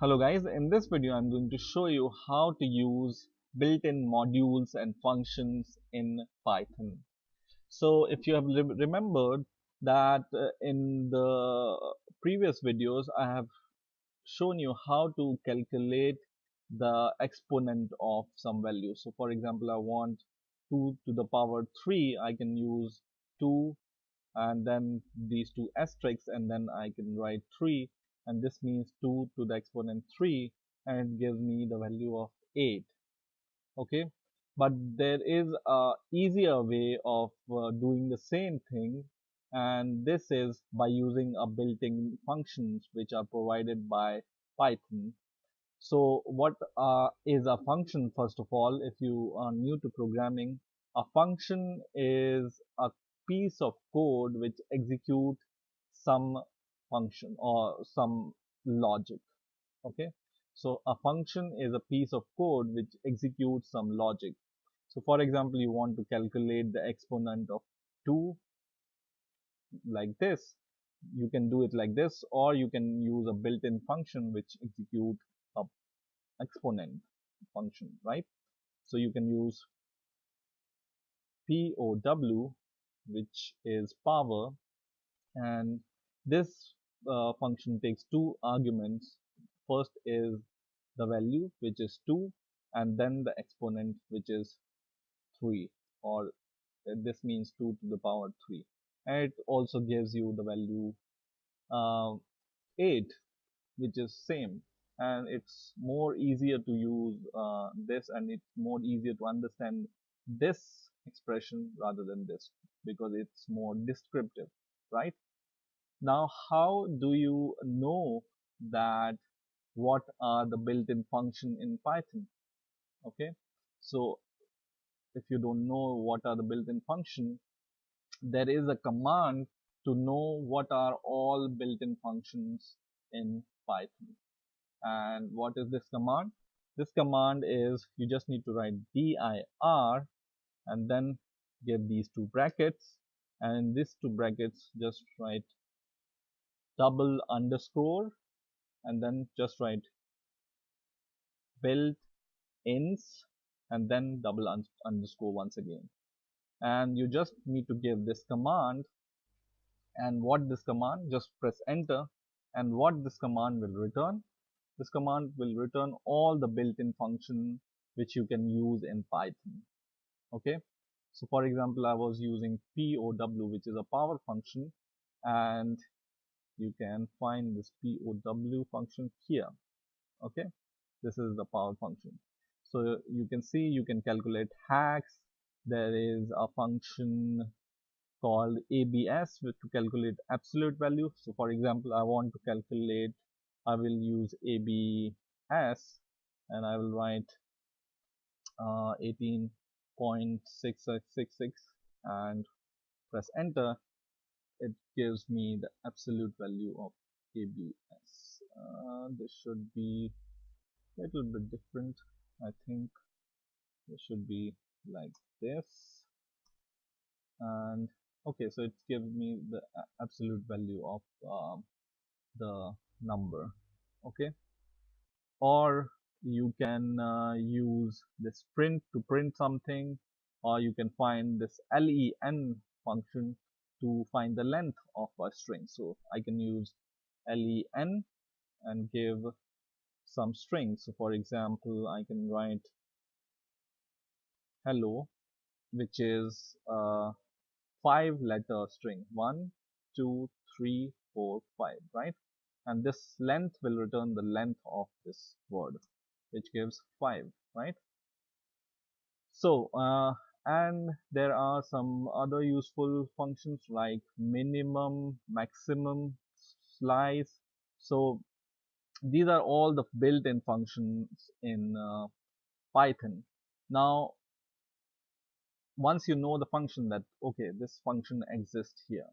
Hello guys, in this video I'm going to show you how to use built-in modules and functions in Python. So if you have remembered that in the previous videos I have shown you how to calculate the exponent of some value. So for example, I want 2 to the power 3, I can use 2 and then these two asterisks, and then I can write 3, and this means 2 to the exponent 3, and it gives me the value of 8. Okay, but there is a easier way of doing the same thing, and this is by using a built-in functions which are provided by Python. So what is a function? First of all, if you are new to programming, a function is a piece of code which execute some function or some logic. Okay, so a function is a piece of code which executes some logic. So for example, you want to calculate the exponent of 2 like this. You can do it like this, or you can use a built-in function which execute a exponent function, right? So you can use POW, which is power, and this function takes two arguments. First is the value, which is 2, and then the exponent, which is 3, or this means 2 to the power 3. And it also gives you the value uh, 8, which is same, and it's more easier to use this, and it's more easier to understand this expression rather than this, because it's more descriptive, right? Now how do you know that what are the built-in function in Python? Okay, so if you don't know what are the built-in function, there is a command to know what are all built-in functions in Python. And what is this command? This command is, you just need to write dir and then give these two brackets, and in these two brackets just write double underscore, and then just write built ins, and then double underscore once again. And you just need to give this command, and what this command, just press enter, and what this command will return, this command will return all the built-in function which you can use in Python. Okay, so for example, I was using POW, which is a power function, and you can find this POW function here. Okay, this is the power function. So you can see you can calculate hacks. There is a function called ABS to calculate absolute value. So for example, I want to calculate, I will use ABS, and I will write 18.6666 and press enter. It gives me the absolute value of ABS. This should be a little bit different. I think this should be like this. And okay, so it gives me the absolute value of the number. Okay, or you can use this print to print something, or you can find this len function to find the length of a string. So I can use len and give some strings. So for example, I can write hello, which is a 5-letter string, 1 2 3 4 5, right? And this length will return the length of this word, which gives 5, right? So and there are some other useful functions like minimum, maximum, slice. So these are all the built-in functions in Python. Now once you know the function, that okay, this function exists here,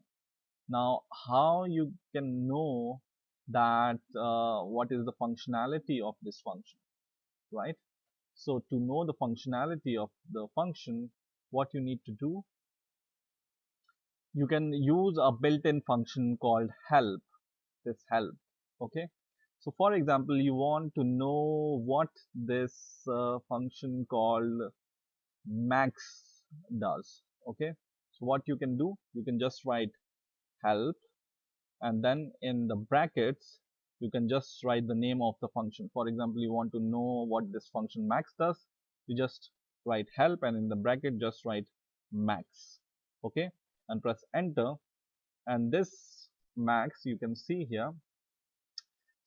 now how you can know that what is the functionality of this function, right? So to know the functionality of the function, what you need to do, you can use a built-in function called help, this help. Okay, So for example, you want to know what this function called max does. Okay, so what you can do, you can just write help, and then in the brackets you can just write the name of the function. For example, you want to know what this function max does, you just write help, and in the bracket just write max. Okay, and press enter, and this max you can see here.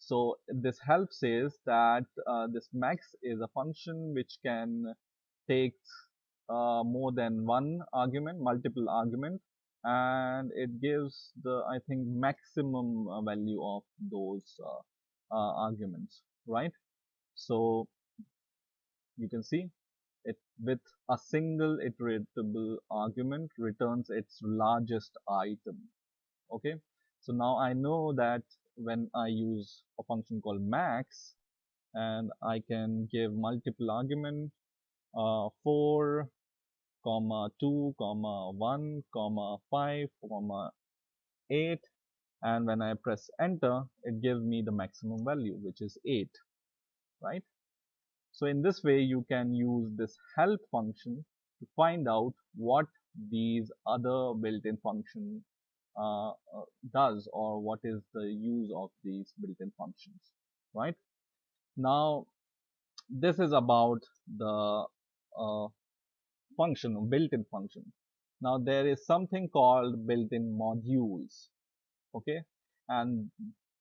So this help says that this max is a function which can take more than one argument, multiple argument, and it gives the, I think, maximum value of those arguments, right? So you can see it with a single iteratable argument returns its largest item. Okay, so now I know that when I use a function called max, and I can give multiple argument 4 comma 2 comma 1 comma 5 comma 8, and when I press enter it gives me the maximum value, which is 8, right? So in this way you can use this help function to find out what these other built-in function uh, uh, does, or what is the use of these built-in functions, right? Now this is about the uh, function, built-in function. Now there is something called built-in modules. Okay, and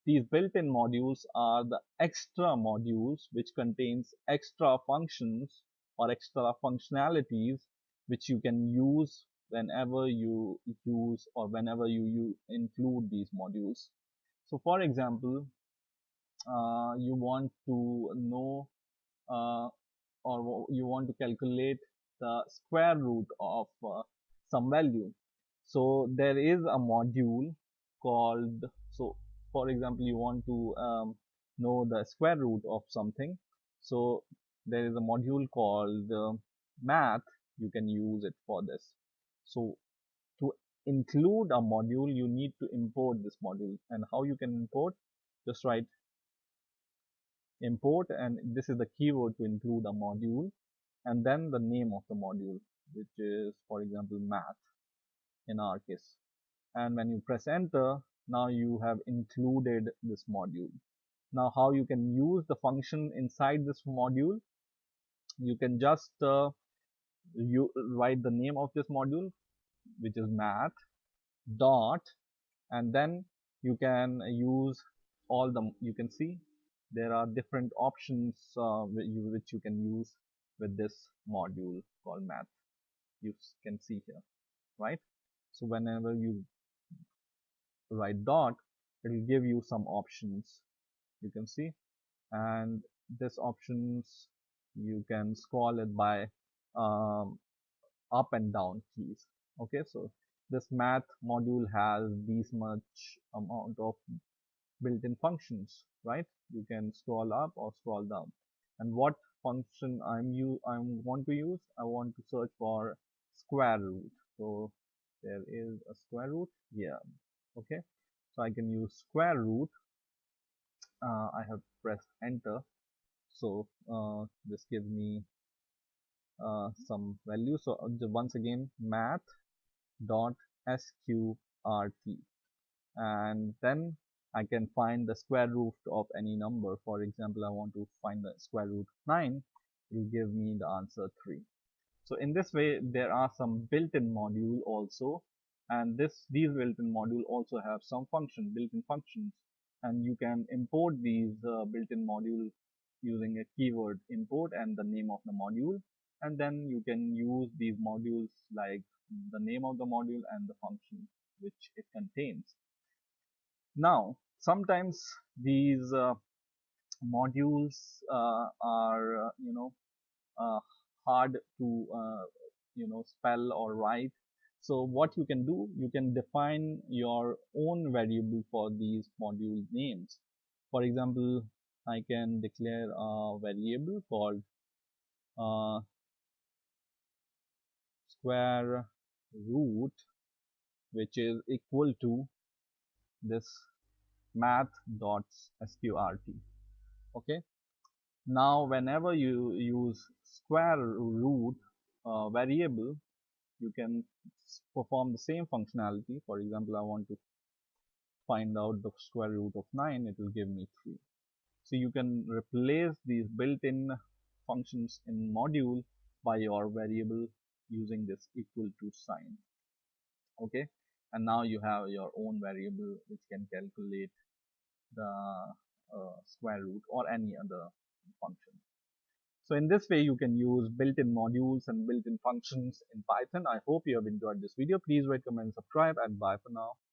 these built-in modules are the extra modules which contains extra functions or extra functionalities which you can use whenever you use, or whenever you include these modules. So for example, you want to know or you want to calculate the square root of some value. So there is a module called, so for example, you want to know the square root of something. So there is a module called math. You can use it for this. So to include a module, you need to import this module. And how you can import? Just write import, and this is the keyword to include a module, and then the name of the module, which is, for example, math in our case. And when you press enter, now you have included this module. Now how you can use the function inside this module? You can just you write the name of this module, which is math dot, and then you can use all the, you can see there are different options which you can use with this module called math. You can see here, right? So whenever you write dot, it will give you some options, you can see, and this options you can scroll it by um, up and down keys. Okay, so this math module has this much amount of built-in functions, right? You can scroll up or scroll down. And what function I want to use? I want to search for square root. So there is a square root here. Okay, so I can use square root. I have pressed enter. So this gives me some value. So once again, math dot sqrt, and then I can find the square root of any number. For example, I want to find the square root 9, it will give me the answer 3. So in this way there are some built-in module also, and these built-in module also have some built-in functions, and you can import these built-in module using a keyword import and the name of the module, and then you can use these modules like the name of the module and the function which it contains. Now sometimes these modules are uh, hard to spell or write. So what you can do, you can define your own variable for these module names. For example, I can declare a variable called uh, square root, which is equal to this math.sqrt. Okay. Now, whenever you use square root variable, you can perform the same functionality. For example, I want to find out the square root of 9, it will give me 3. So you can replace these built-in functions in module by your variable using this equal to sign. Okay, and now you have your own variable which can calculate the square root or any other function. So in this way, you can use built-in modules and built-in functions in Python. I hope you have enjoyed this video. Please rate, comment, subscribe, and bye for now.